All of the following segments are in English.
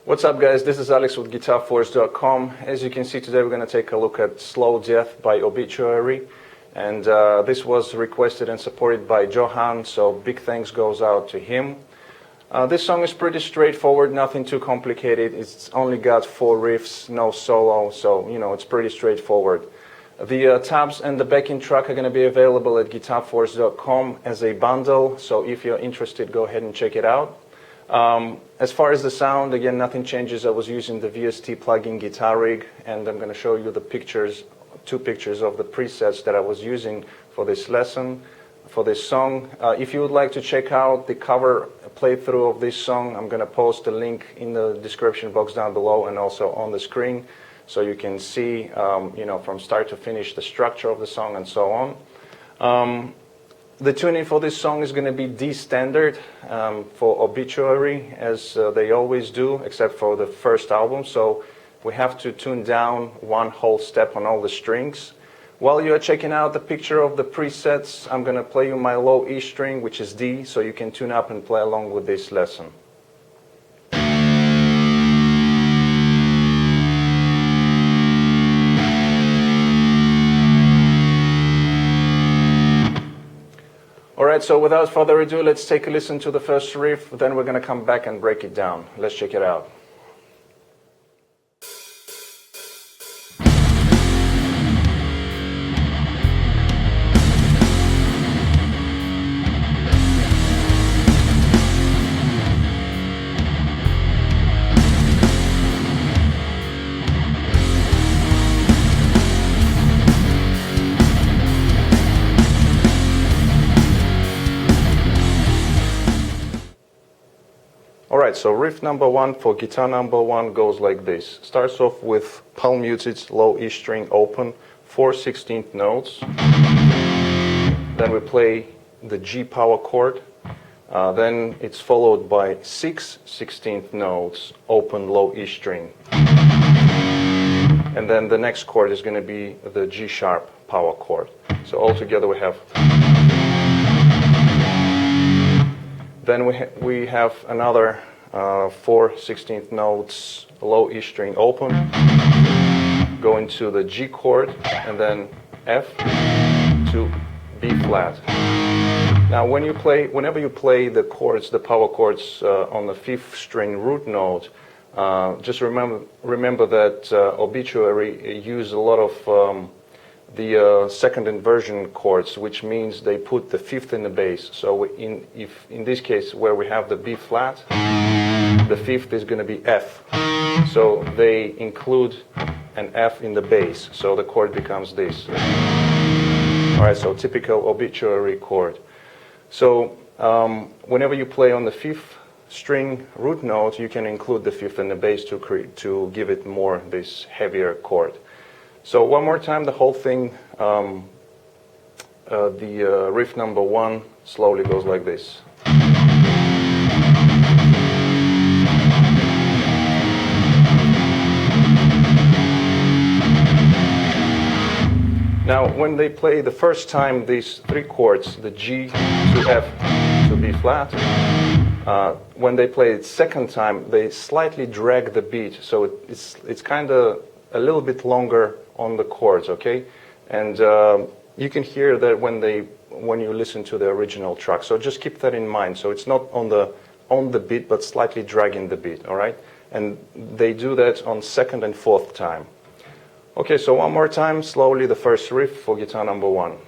What's up, guys? This is Alex with GuitarForce.com. As you can see, today we're going to take a look at Slow Death by Obituary. And this was requested and supported by Johan, so big thanks goes out to him. This song is pretty straightforward, nothing too complicated. It's only got 4 riffs, no solo, so it's pretty straightforward. The tabs and the backing track are going to be available at GuitarForce.com as a bundle, so if you're interested, go ahead and check it out. As far as the sound, again, nothing changes. I was using the VST plugin Guitar Rig, and I'm going to show you the pictures, 2 pictures of the presets that I was using for this lesson, for this song. If you would like to check out the cover playthrough of this song, I'm going to post a link in the description box down below and also on the screen, so you can see, from start to finish the structure of the song and so on. The tuning for this song is going to be D standard for Obituary, as they always do, except for the first album. So we have to tune down 1 whole step on all the strings. While you are checking out the picture of the presets, I'm going to play you my low E string, which is D, so you can tune up and play along with this lesson. Alright, so without further ado, let's take a listen to the first riff, then we're going to come back and break it down. Let's check it out. Alright, so riff number 1 for guitar number 1 goes like this. Starts off with palm muted, low E string open, 4 16th notes. Then we play the G power chord. Then it's followed by 6 16th notes, open low E string. And then the next chord is going to be the G sharp power chord. So altogether we have... Then we have another 4 16th notes, low E string open, go into the G chord, and then F to B flat. Now whenever you play the chords, the power chords on the 5th string root note, just remember that Obituary use a lot of the second inversion chords, which means they put the 5th in the bass. So in this case, where we have the B flat, the 5th is going to be F. So they include an F in the bass, so the chord becomes this. Alright, so typical Obituary chord. So whenever you play on the 5th string root note, you can include the 5th in the bass to give it more this heavier chord. So one more time, the whole thing, the riff number 1 slowly goes like this. Now, when they play the first time these 3 chords, the G to F to B flat, when they play it second time, they slightly drag the beat, so it's kind of a little bit longer on the chords, okay? And you can hear that when you listen to the original track. So just keep that in mind. So it's not on the beat, but slightly dragging the beat, all right? And they do that on 2nd and 4th time. Okay, so one more time, slowly the first riff for guitar number 1.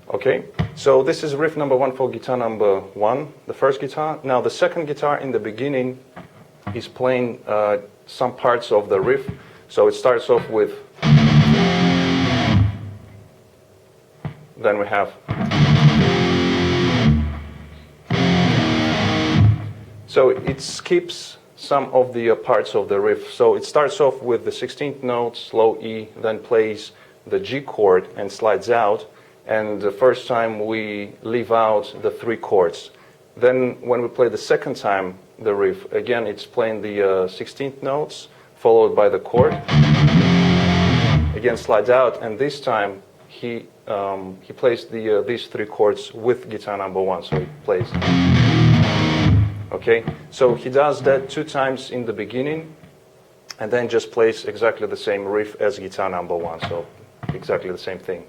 Okay, so this is riff number 1 for guitar number 1, the first guitar. Now the second guitar in the beginning is playing some parts of the riff. So it starts off with, then we have, so it skips some of the parts of the riff. So it starts off with the 16th note, low E, then plays the G chord and slides out. And the first time we leave out the 3 chords. Then when we play the second time the riff, again it's playing the 16th notes followed by the chord. again slides out, and this time he plays these three chords with guitar number one, so he plays. Okay, so he does that 2 times in the beginning, and then just plays exactly the same riff as guitar number one, so exactly the same thing.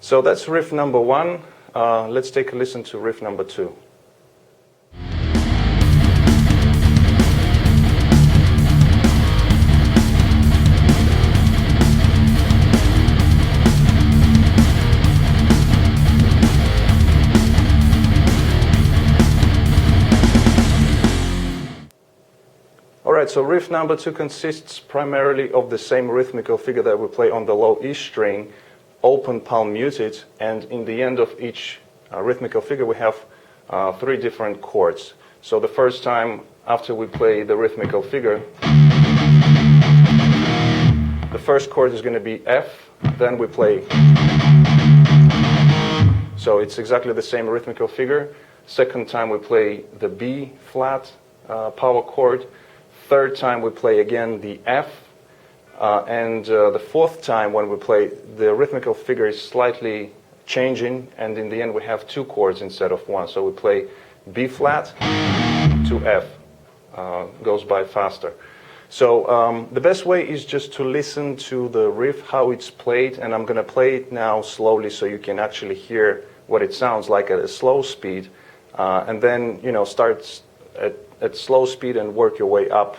So that's riff number one. Let's take a listen to riff number two. Alright, so riff number two consists primarily of the same rhythmical figure that we play on the low E string, open palm muted, and in the end of each rhythmical figure we have 3 different chords. So the first time after we play the rhythmical figure, the first chord is going to be F, then we play. So it's exactly the same rhythmical figure. Second time we play the B flat power chord. Third time we play again the F. And the fourth time when we play, the rhythmical figure is slightly changing, and in the end we have 2 chords instead of 1. So we play B flat to F, goes by faster. So the best way is just to listen to the riff, how it's played, and I'm going to play it now slowly so you can actually hear what it sounds like at a slow speed, and then start at slow speed and work your way up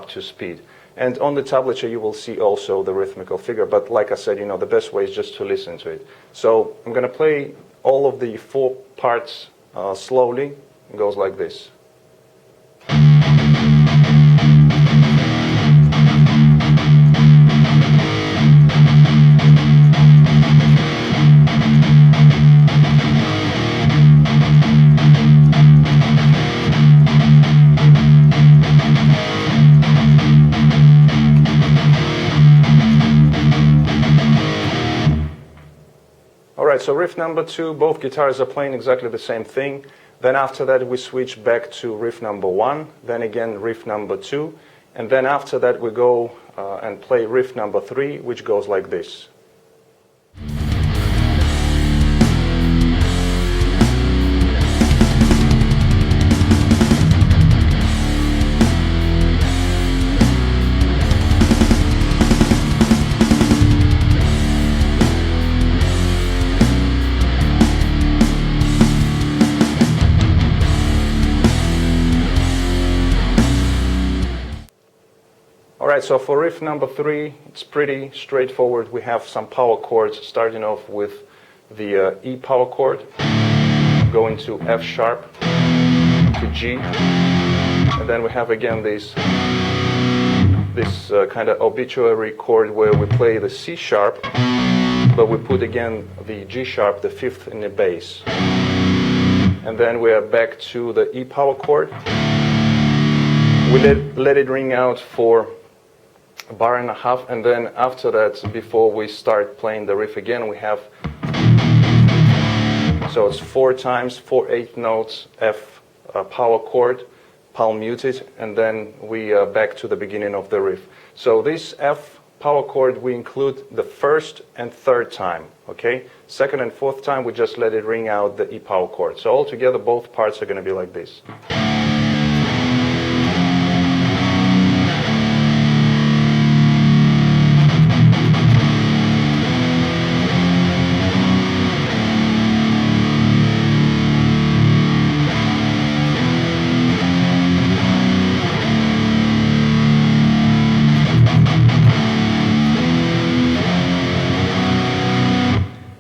to speed. And on the tablature you will see also the rhythmical figure, but like I said, the best way is just to listen to it. So I'm going to play all of the 4 parts slowly. It goes like this. Alright, so riff number 2, both guitars are playing exactly the same thing. Then after that we switch back to riff number 1, then again riff number 2, and then after that we go and play riff number 3, which goes like this. Alright, so for riff number 3, it's pretty straightforward. We have some power chords, starting off with the E power chord, going to F sharp, to G, and then we have again this kind of obituary chord where we play the C sharp, but we put again the G sharp, the 5th in the bass. And then we are back to the E power chord. We let it ring out for 1.5 bars, and then after that, before we start playing the riff again, we have, so it's 4 times, 4 8th notes, F power chord, palm muted, and then we are back to the beginning of the riff. So this F power chord we include the 1st and 3rd time, okay? 2nd and 4th time we just let it ring out the E power chord. So altogether both parts are going to be like this.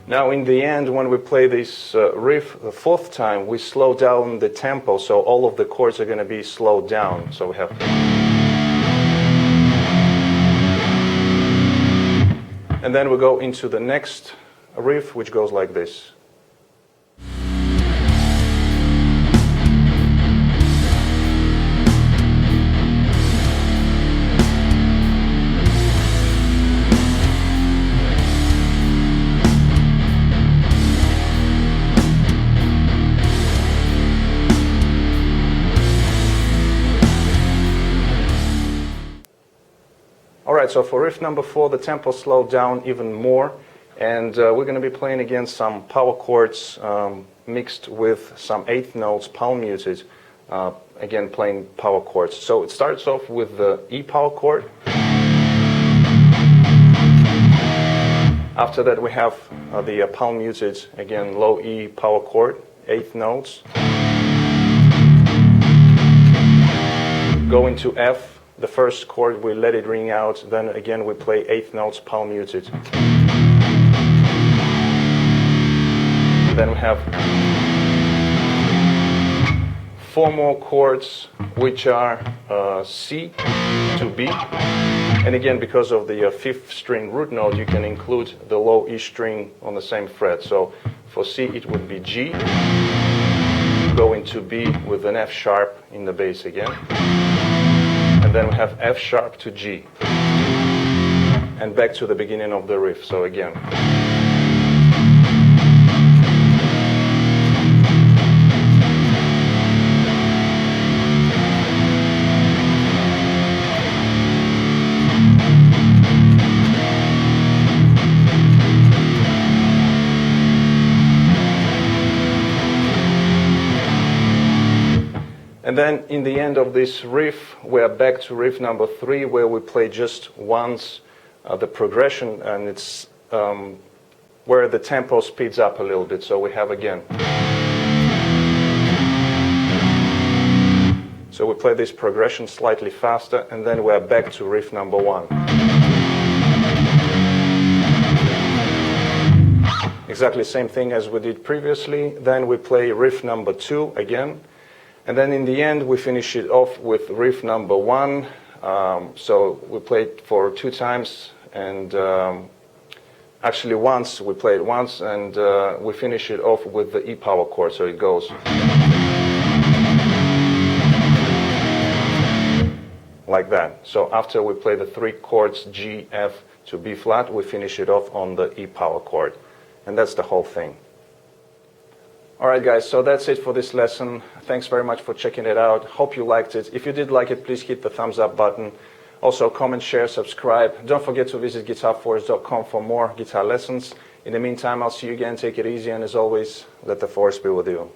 Now in the end, when we play this riff the 4th time, we slow down the tempo, so all of the chords are going to be slowed down. So we have, and then we go into the next riff, which goes like this. Alright, so for riff number 4, the tempo slowed down even more, and we're going to be playing again some power chords mixed with some eighth notes, palm muted, again playing power chords. So it starts off with the E power chord. After that we have the palm muted, again low E power chord, eighth notes. Go into F. The first chord, we let it ring out, then again we play eighth notes, palm muted. And then we have 4 more chords, which are C to B. And again, because of the 5th string root note, you can include the low E string on the same fret. So for C it would be G. Go into B with an F sharp in the bass again. And then we have F sharp to G, and back to the beginning of the riff. So again. And then in the end of this riff, we are back to riff number 3, where we play just once the progression, and it's where the tempo speeds up a little bit. So we have again. So we play this progression slightly faster, and then we are back to riff number 1. Exactly the same thing as we did previously. Then we play riff number 2 again. And then in the end, we finish it off with riff number 1. So we play it for 2 times, and actually once, we play it once, and we finish it off with the E power chord, so it goes like that. So after we play the 3 chords, G, F to B flat, we finish it off on the E power chord. And that's the whole thing. Alright guys, so that's it for this lesson. Thanks very much for checking it out. Hope you liked it. If you did like it, please hit the thumbs up button. Also comment, share, subscribe. Don't forget to visit GuitarForce.com for more guitar lessons. In the meantime, I'll see you again. Take it easy, and as always, let the force be with you.